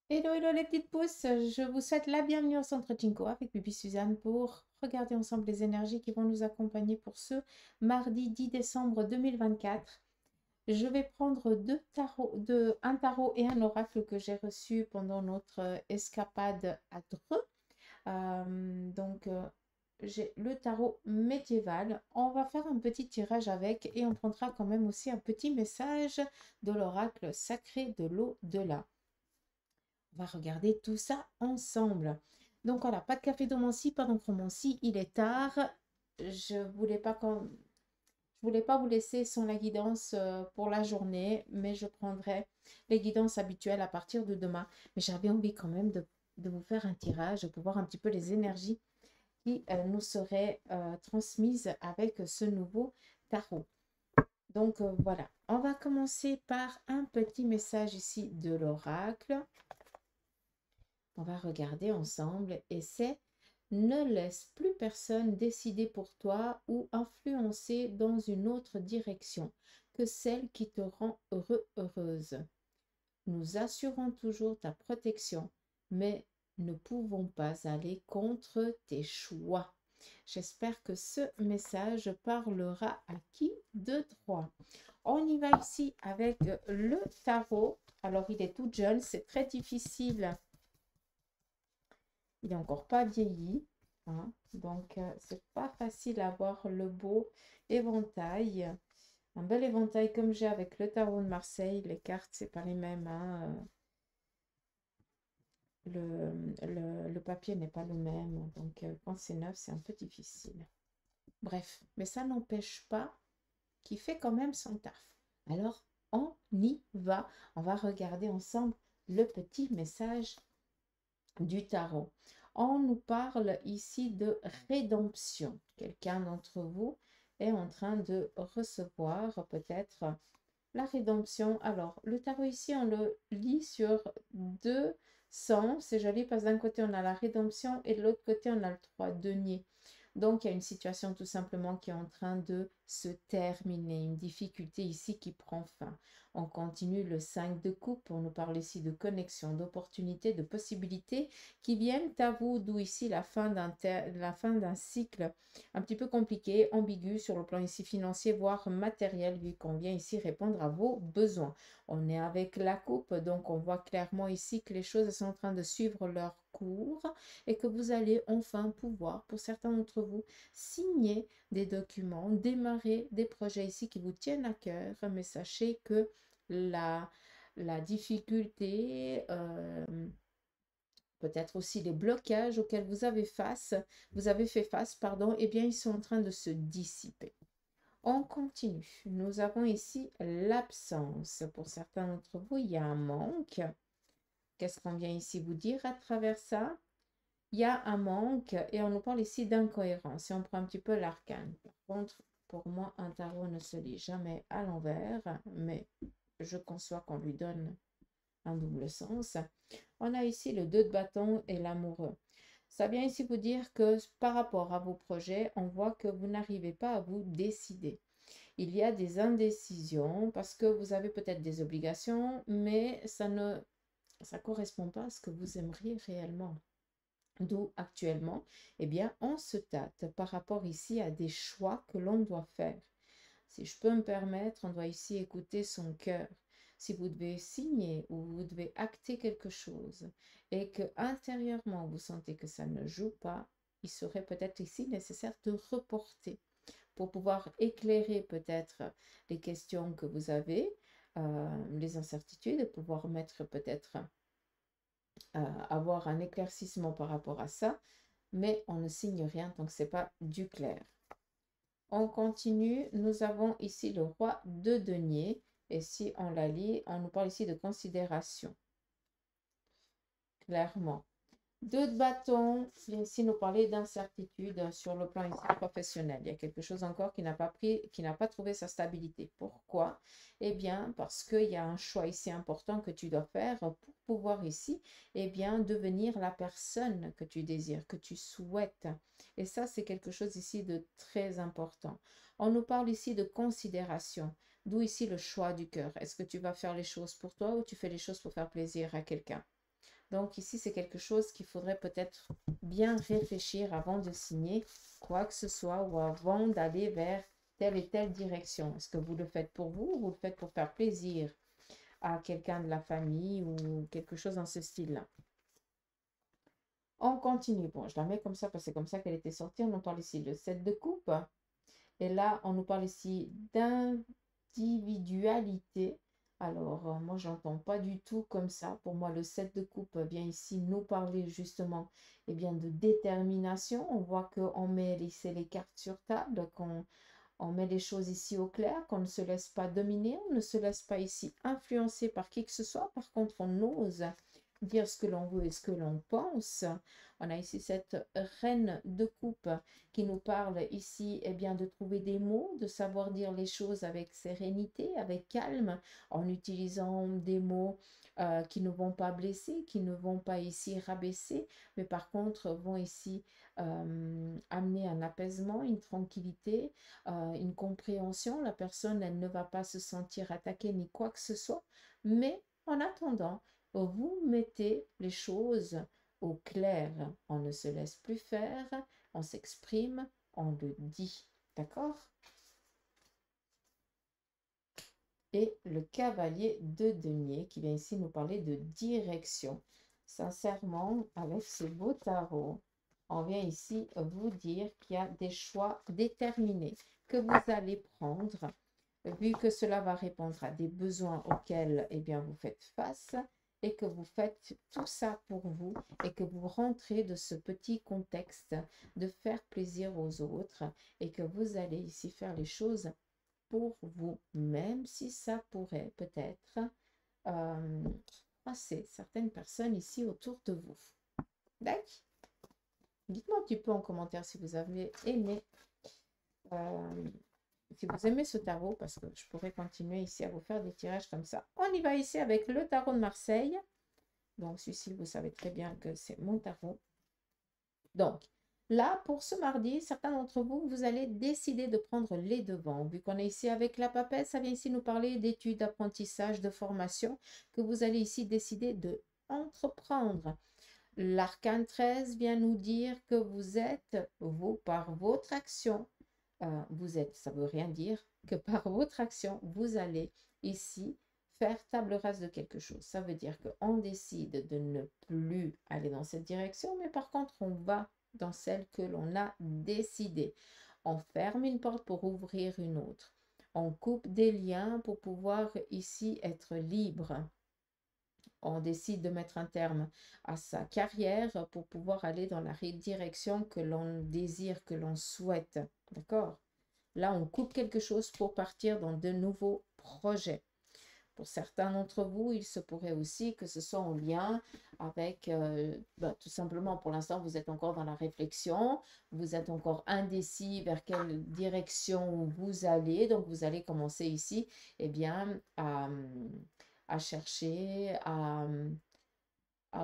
Hello, hello les petites pousses, je vous souhaite la bienvenue au Centre Jinko avec Bibi Suzanne pour regarder ensemble les énergies qui vont nous accompagner pour ce mardi 10 décembre 2024. Je vais prendre un tarot et un oracle que j'ai reçu pendant notre escapade à Dreux. J'ai le tarot médiéval. On va faire un petit tirage avec et on prendra quand même aussi un petit message de l'oracle sacré de l'au-delà. On va regarder tout ça ensemble. Donc voilà, pas de café domancie, pas d'encromancie, il est tard. Je voulais pas vous laisser sans la guidance pour la journée, mais je prendrai les guidances habituelles à partir de demain. Mais j'avais envie quand même de vous faire un tirage pour voir un petit peu les énergies qui nous seraient transmises avec ce nouveau tarot. Donc voilà, on va commencer par un petit message ici de l'oracle. On va regarder ensemble et c'est ne laisse plus personne décider pour toi ou influencer dans une autre direction que celle qui te rend heureuse. Nous assurons toujours ta protection, mais ne pouvons pas aller contre tes choix. J'espère que ce message parlera à qui de droit. On y va ici avec le tarot. Alors, il est tout jeune, c'est très difficile. Il n'est encore pas vieilli, hein, donc c'est pas facile à voir le beau éventail. Un bel éventail comme j'ai avec le tarot de Marseille. Les cartes, c'est pas les mêmes, hein. Le papier n'est pas le même. Donc, quand c'est neuf, c'est un peu difficile. Bref, mais ça n'empêche pas qu'il fait quand même son taf. Alors, on y va. On va regarder ensemble le petit message du tarot. On nous parle ici de rédemption. Quelqu'un d'entre vous est en train de recevoir peut-être la rédemption. Alors, le tarot ici, on le lit sur deux sens. C'est joli parce que d'un côté, on a la rédemption et de l'autre côté, on a le 3 denier. Donc, il y a une situation tout simplement qui est en train de se terminer, une difficulté ici qui prend fin. On continue le 5 de coupe, on nous parle ici de connexion, d'opportunités, de possibilités qui viennent à vous, d'où ici la fin d'un cycle un petit peu compliqué, ambigu sur le plan ici financier, voire matériel, vu qu'on vient ici répondre à vos besoins. On est avec la coupe, donc on voit clairement ici que les choses sont en train de suivre leur cours et que vous allez enfin pouvoir, pour certains d'entre vous, signer des documents, démarrer des projets ici qui vous tiennent à cœur, mais sachez que la difficulté, peut-être aussi les blocages auxquels vous avez fait face, pardon, eh bien, ils sont en train de se dissiper. On continue. Nous avons ici l'absence. Pour certains d'entre vous, il y a un manque. Qu'est-ce qu'on vient ici vous dire à travers ça? Il y a un manque et on nous parle ici d'incohérence. Et on prend un petit peu l'arcane. Par contre, pour moi, un tarot ne se lit jamais à l'envers, mais je conçois qu'on lui donne un double sens. On a ici le 2 de bâton et l'amoureux. Ça vient ici vous dire que par rapport à vos projets, on voit que vous n'arrivez pas à vous décider. Il y a des indécisions parce que vous avez peut-être des obligations, mais ça correspond pas à ce que vous aimeriez réellement. D'où actuellement, eh bien, on se tâte par rapport ici à des choix que l'on doit faire. Si je peux me permettre, on doit ici écouter son cœur. Si vous devez signer ou vous devez acter quelque chose et que intérieurement vous sentez que ça ne joue pas, il serait peut-être ici nécessaire de reporter pour pouvoir éclairer peut-être les questions que vous avez, les incertitudes, pouvoir mettre peut-être avoir un éclaircissement par rapport à ça, mais on ne signe rien tant que ce n'est pas du clair. On continue, nous avons ici le roi de denier, et si on la lit, on nous parle ici de considération, clairement. 2 de bâton, ici nous parler d'incertitude sur le plan ici professionnel. Il y a quelque chose encore qui n'a pas pris, qui n'a pas trouvé sa stabilité. Pourquoi? Eh bien, parce qu'il y a un choix ici important que tu dois faire pour pouvoir ici, eh bien, devenir la personne que tu désires, que tu souhaites. Et ça, c'est quelque chose ici de très important. On nous parle ici de considération. D'où ici le choix du cœur. Est-ce que tu vas faire les choses pour toi ou tu fais les choses pour faire plaisir à quelqu'un? Donc ici, c'est quelque chose qu'il faudrait peut-être bien réfléchir avant de signer quoi que ce soit ou avant d'aller vers telle et telle direction. Est-ce que vous le faites pour vous ou vous le faites pour faire plaisir à quelqu'un de la famille ou quelque chose dans ce style-là? On continue. Bon, je la mets comme ça parce que c'est comme ça qu'elle était sortie. On en parle ici de 7 de coupe. Et là, on nous parle ici d'individualité. Alors, moi, je n'entends pas du tout comme ça. Pour moi, le 7 de coupe vient ici nous parler justement bien, de détermination. On voit qu'on met ici les cartes sur table, qu'on on met les choses ici au clair, qu'on ne se laisse pas dominer, on ne se laisse pas ici influencer par qui que ce soit. Par contre, on ose dire ce que l'on veut et ce que l'on pense. On a ici cette reine de coupe qui nous parle ici bien, de trouver des mots, de savoir dire les choses avec sérénité, avec calme, en utilisant des mots qui ne vont pas blesser, qui ne vont pas ici rabaisser, mais par contre vont ici amener un apaisement, une tranquillité, une compréhension. La personne, elle ne va pas se sentir attaquée ni quoi que ce soit, mais en attendant, vous mettez les choses au clair. On ne se laisse plus faire, on s'exprime, on le dit. D'accord? Et le cavalier de denier qui vient ici nous parler de direction. Sincèrement, avec ce beau tarot, on vient ici vous dire qu'il y a des choix déterminés que vous allez prendre, vu que cela va répondre à des besoins auxquels bien, vous faites face et que vous faites tout ça pour vous et que vous rentrez de ce petit contexte de faire plaisir aux autres et que vous allez ici faire les choses pour vous, même si ça pourrait peut-être passer certaines personnes ici autour de vous. D'accord? Dites-moi un petit peu en commentaire si vous avez aimé, si vous aimez ce tarot, parce que je pourrais continuer ici à vous faire des tirages comme ça. On y va ici avec le tarot de Marseille. Donc, celui-ci, vous savez très bien que c'est mon tarot. Donc, là, pour ce mardi, certains d'entre vous, vous allez décider de prendre les devants. Vu qu'on est ici avec la papesse, ça vient ici nous parler d'études, d'apprentissage, de formation, que vous allez ici décider de entreprendre. L'arcane 13 vient nous dire que vous êtes, vous, par votre action, vous êtes, ça ne veut rien dire, que par votre action, vous allez ici faire table rase de quelque chose. Ça veut dire qu'on décide de ne plus aller dans cette direction, mais par contre, on va dans celle que l'on a décidée. On ferme une porte pour ouvrir une autre. On coupe des liens pour pouvoir ici être libre. On décide de mettre un terme à sa carrière pour pouvoir aller dans la direction que l'on désire, que l'on souhaite. D'accord? Là, on coupe quelque chose pour partir dans de nouveaux projets. Pour certains d'entre vous, il se pourrait aussi que ce soit en lien avec, tout simplement, pour l'instant, vous êtes encore dans la réflexion, vous êtes encore indécis vers quelle direction vous allez. Donc, vous allez commencer ici, bien, à chercher, à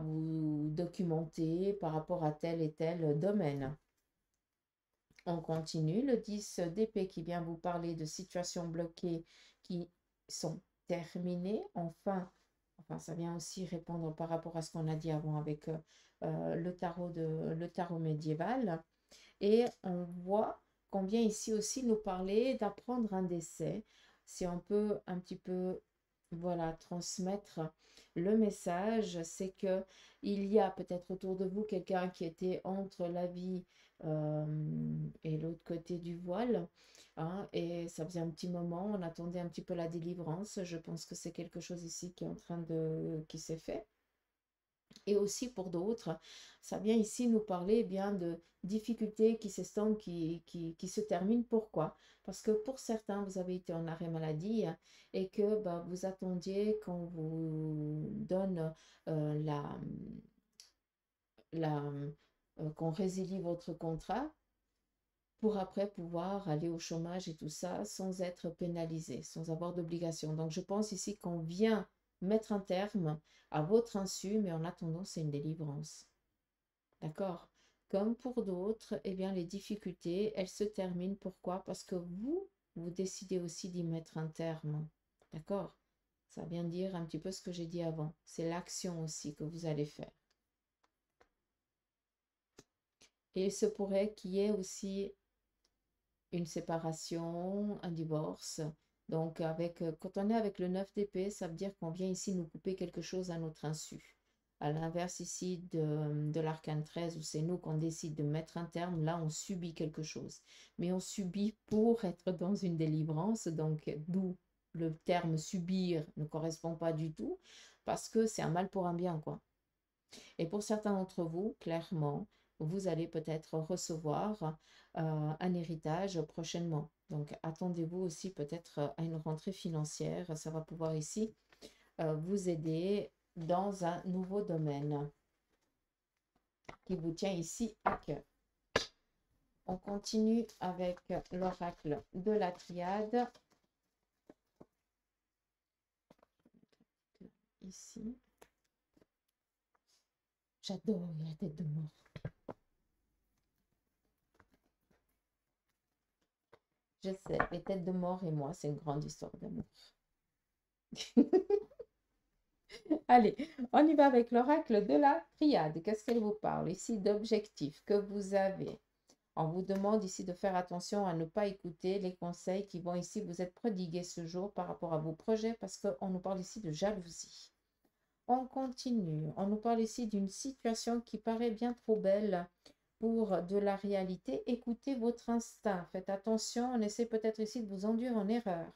vous documenter par rapport à tel et tel domaine. On continue. Le 10 d'épée qui vient vous parler de situations bloquées qui sont terminées. Enfin, ça vient aussi répondre par rapport à ce qu'on a dit avant avec le tarot médiéval. Et on voit qu'on vient ici aussi nous parler d'apprendre un décès. Si on peut un petit peu, voilà, transmettre le message, c'est que il y a peut-être autour de vous quelqu'un qui était entre la vie et l'autre côté du voile, hein, et ça faisait un petit moment, on attendait un petit peu la délivrance. Je pense que c'est quelque chose ici qui est en train qui s'est fait. Et aussi pour d'autres, ça vient ici nous parler bien de difficultés qui s'estompent, qui se terminent. Pourquoi? Parce que pour certains, vous avez été en arrêt maladie et que vous attendiez qu'on vous donne qu'on résilie votre contrat pour après pouvoir aller au chômage et tout ça sans être pénalisé, sans avoir d'obligation. Donc je pense ici qu'on vient mettre un terme à votre insu, mais en attendant, c'est une délivrance. D'accord? Comme pour d'autres, bien les difficultés, elles se terminent. Pourquoi? Parce que vous décidez aussi d'y mettre un terme. D'accord? Ça vient dire un petit peu ce que j'ai dit avant. C'est l'action aussi que vous allez faire. Et il se pourrait qu'il y ait aussi une séparation, un divorce. Donc, quand on est avec le 9 d'épée, ça veut dire qu'on vient ici nous couper quelque chose à notre insu. À l'inverse ici de l'arcane 13, où c'est nous qu'on décide de mettre un terme, là on subit quelque chose. Mais on subit pour être dans une délivrance, donc d'où le terme subir ne correspond pas du tout, parce que c'est un mal pour un bien, quoi. Et pour certains d'entre vous, clairement, vous allez peut-être recevoir un héritage prochainement. Donc, attendez-vous aussi peut-être à une rentrée financière. Ça va pouvoir ici vous aider dans un nouveau domaine qui vous tient ici à cœur. On continue avec l'oracle de la triade. Ici. J'adore la tête de mort. Je sais, les têtes de mort et moi, c'est une grande histoire d'amour. Allez, on y va avec l'oracle de la triade. Qu'est-ce qu'elle vous parle ici d'objectifs que vous avez? On vous demande ici de faire attention à ne pas écouter les conseils qui vont ici vous être prodigués ce jour par rapport à vos projets parce qu'on nous parle ici de jalousie. On continue. On nous parle ici d'une situation qui paraît bien trop belle pour de la réalité. Écoutez votre instinct. Faites attention. On essaie peut-être ici de vous induire en erreur.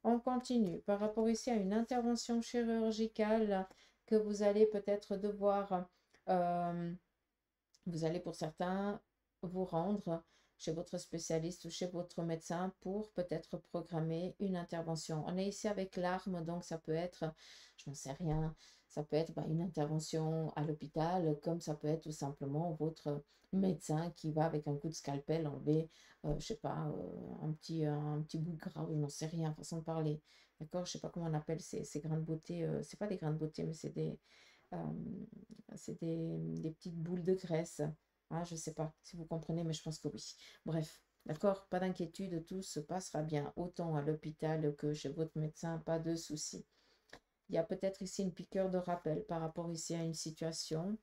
On continue par rapport ici à une intervention chirurgicale que vous allez peut-être devoir, vous allez pour certains vous rendre chez votre spécialiste ou chez votre médecin pour peut-être programmer une intervention. On est ici avec l'arme, donc ça peut être, je n'en sais rien, ça peut être une intervention à l'hôpital, comme ça peut être tout simplement votre médecin qui va avec un coup de scalpel enlever, je sais pas, un petit bout de gras, ou n'en sais rien, façon de parler. D'accord, je sais pas comment on appelle ces grains de beauté, c'est pas des grains de beauté, mais euh, c'est des petites boules de graisse. Ah, je ne sais pas si vous comprenez, mais je pense que oui. Bref, d'accord, pas d'inquiétude, tout se passera bien, autant à l'hôpital que chez votre médecin, pas de souci. Il y a peut-être ici une piqûre de rappel par rapport ici à une situation.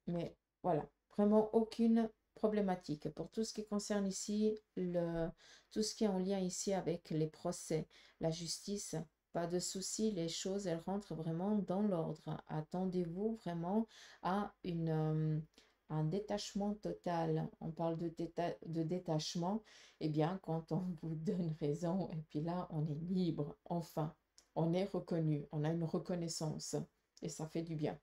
Mais voilà, vraiment aucune problématique. Pour tout ce qui concerne ici, tout ce qui est en lien ici avec les procès, la justice, pas de souci, les choses, elles rentrent vraiment dans l'ordre. Attendez-vous vraiment à un détachement total. On parle de détachement, eh bien, quand on vous donne raison, et puis là, on est libre, enfin, on est reconnu, on a une reconnaissance, et ça fait du bien.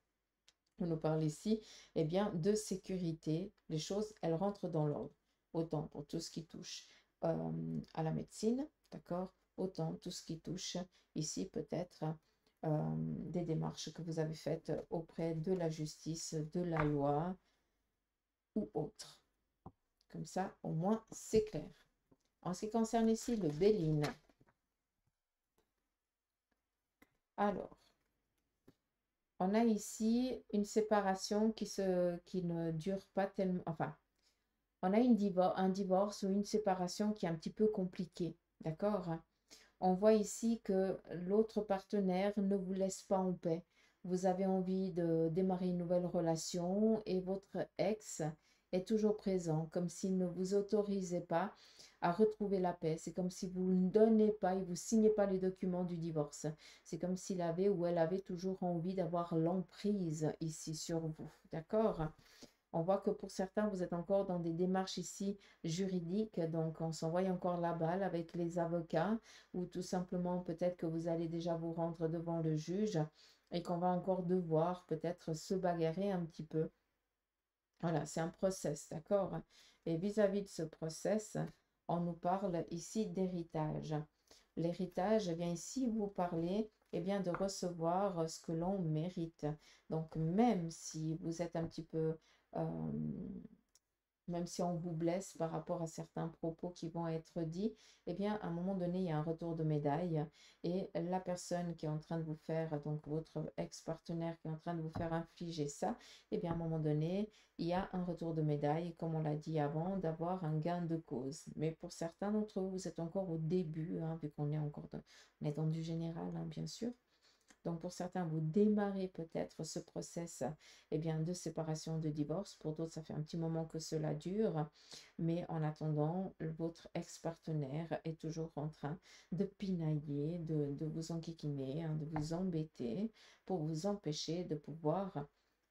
On nous parle ici, eh bien, de sécurité. Les choses, elles rentrent dans l'ordre. Autant pour tout ce qui touche à la médecine, d'accord? Autant tout ce qui touche ici peut-être des démarches que vous avez faites auprès de la justice, de la loi ou autre. Comme ça, au moins, c'est clair. En ce qui concerne ici le Béline. Alors, on a ici une séparation qui ne dure pas tellement, enfin, on a un divorce ou une séparation qui est un petit peu compliquée, d'accord? On voit ici que l'autre partenaire ne vous laisse pas en paix. Vous avez envie de démarrer une nouvelle relation et votre ex est toujours présent, comme s'il ne vous autorisait pas à retrouver la paix. C'est comme si vous ne donnez pas, il ne vous signez pas les documents du divorce. C'est comme s'il avait ou elle avait toujours envie d'avoir l'emprise ici sur vous, d'accord? On voit que pour certains, vous êtes encore dans des démarches ici juridiques, donc on s'envoie encore la balle avec les avocats, ou tout simplement peut-être que vous allez déjà vous rendre devant le juge et qu'on va encore devoir peut-être se bagarrer un petit peu. Voilà, c'est un process, d'accord? Et vis-à-vis de ce process, on nous parle ici d'héritage. L'héritage vient ici vous parler bien, de recevoir ce que l'on mérite. Donc, même si vous êtes un petit peu même si on vous blesse par rapport à certains propos qui vont être dits, eh bien, à un moment donné, il y a un retour de médaille et la personne qui est en train de vous faire, donc votre ex-partenaire qui est en train de vous faire infliger ça, eh bien, à un moment donné, il y a un retour de médaille, comme on l'a dit avant, d'avoir un gain de cause. Mais pour certains d'entre vous, vous êtes encore au début, hein, vu qu'on est encore on est dans du général, hein, bien sûr. Donc, pour certains, vous démarrez peut-être ce process eh bien, de séparation, de divorce. Pour d'autres, ça fait un petit moment que cela dure. Mais en attendant, votre ex-partenaire est toujours en train de pinailler, de vous enquiquiner, hein, de vous embêter pour vous empêcher de pouvoir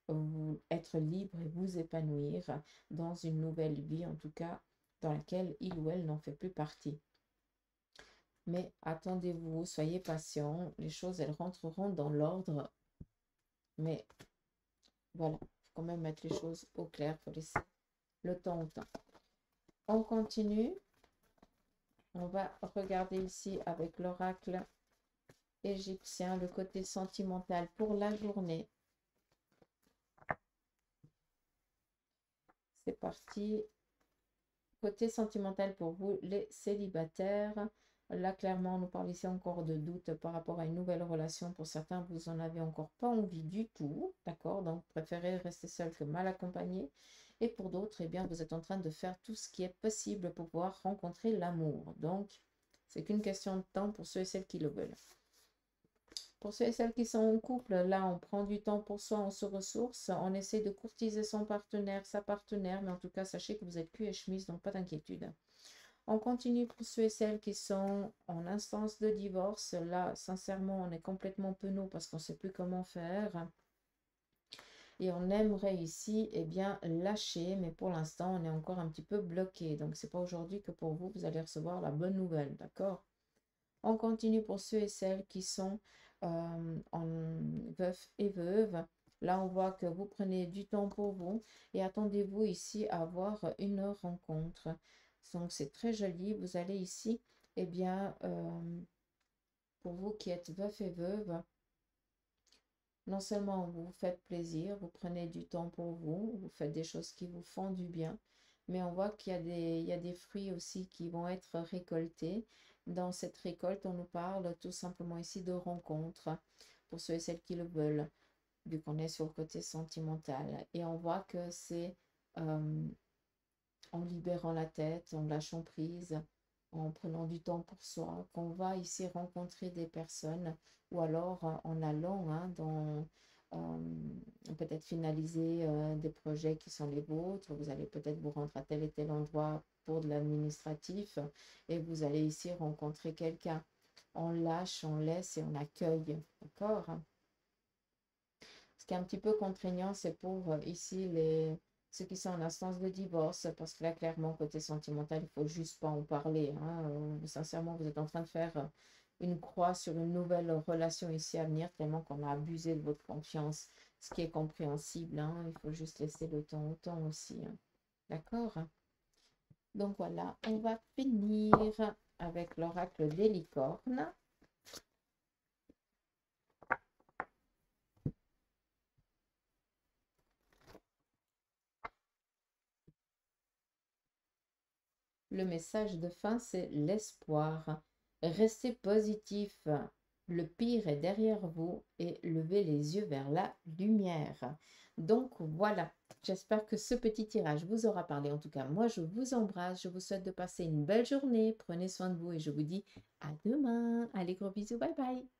vous être libre et vous épanouir dans une nouvelle vie, en tout cas dans laquelle il ou elle n'en fait plus partie. Mais attendez-vous, soyez patient, les choses, elles rentreront dans l'ordre. Mais voilà, il faut quand même mettre les choses au clair, il faut laisser le temps au temps. On continue. On va regarder ici avec l'oracle égyptien, le côté sentimental pour la journée. C'est parti. Côté sentimental pour vous, les célibataires. Là, clairement, on nous parle ici encore de doute par rapport à une nouvelle relation. Pour certains, vous n'en avez encore pas envie du tout, d'accord? Donc, préférez rester seul que mal accompagné. Et pour d'autres, eh bien, vous êtes en train de faire tout ce qui est possible pour pouvoir rencontrer l'amour. Donc, c'est qu'une question de temps pour ceux et celles qui le veulent. Pour ceux et celles qui sont en couple, là, on prend du temps pour soi, on se ressource, on essaie de courtiser son partenaire, sa partenaire, mais en tout cas, sachez que vous êtes cul et chemise, donc pas d'inquiétude. On continue pour ceux et celles qui sont en instance de divorce. Là, sincèrement, on est complètement penaud parce qu'on ne sait plus comment faire. Et on aimerait ici, eh bien, lâcher, mais pour l'instant, on est encore un petit peu bloqué. Donc, ce n'est pas aujourd'hui que pour vous, vous allez recevoir la bonne nouvelle, d'accord? On continue pour ceux et celles qui sont en veuf et veuve. Là, on voit que vous prenez du temps pour vous et attendez-vous ici à avoir une rencontre. Donc, c'est très joli. Vous allez ici, eh bien, pour vous qui êtes veuf et veuve, non seulement vous vous faites plaisir, vous prenez du temps pour vous, vous faites des choses qui vous font du bien, mais on voit qu'il y a des fruits aussi qui vont être récoltés. Dans cette récolte, on nous parle tout simplement ici de rencontres, pour ceux et celles qui le veulent, vu qu'on est sur le côté sentimental. Et on voit que c'est en libérant la tête, en lâchant prise, en prenant du temps pour soi, qu'on va ici rencontrer des personnes, ou alors en allant dans peut-être finaliser des projets qui sont les vôtres. Vous allez peut-être vous rendre à tel et tel endroit pour de l'administratif et vous allez ici rencontrer quelqu'un. On lâche, on laisse et on accueille, d'accord? Ce qui est un petit peu contraignant, c'est pour ici ceux qui sont en instance de divorce, parce que là, clairement, côté sentimental, il ne faut juste pas en parler. Hein. Sincèrement, vous êtes en train de faire une croix sur une nouvelle relation ici à venir, tellement qu'on a abusé de votre confiance, ce qui est compréhensible. Hein. Il faut juste laisser le temps au temps aussi. Hein. D'accord? Donc voilà, on va finir avec l'oracle des licornes. Le message de fin, c'est l'espoir. Restez positif. Le pire est derrière vous et levez les yeux vers la lumière. Donc voilà, j'espère que ce petit tirage vous aura parlé. En tout cas, moi, je vous embrasse. Je vous souhaite de passer une belle journée. Prenez soin de vous et je vous dis à demain. Allez, gros bisous. Bye bye.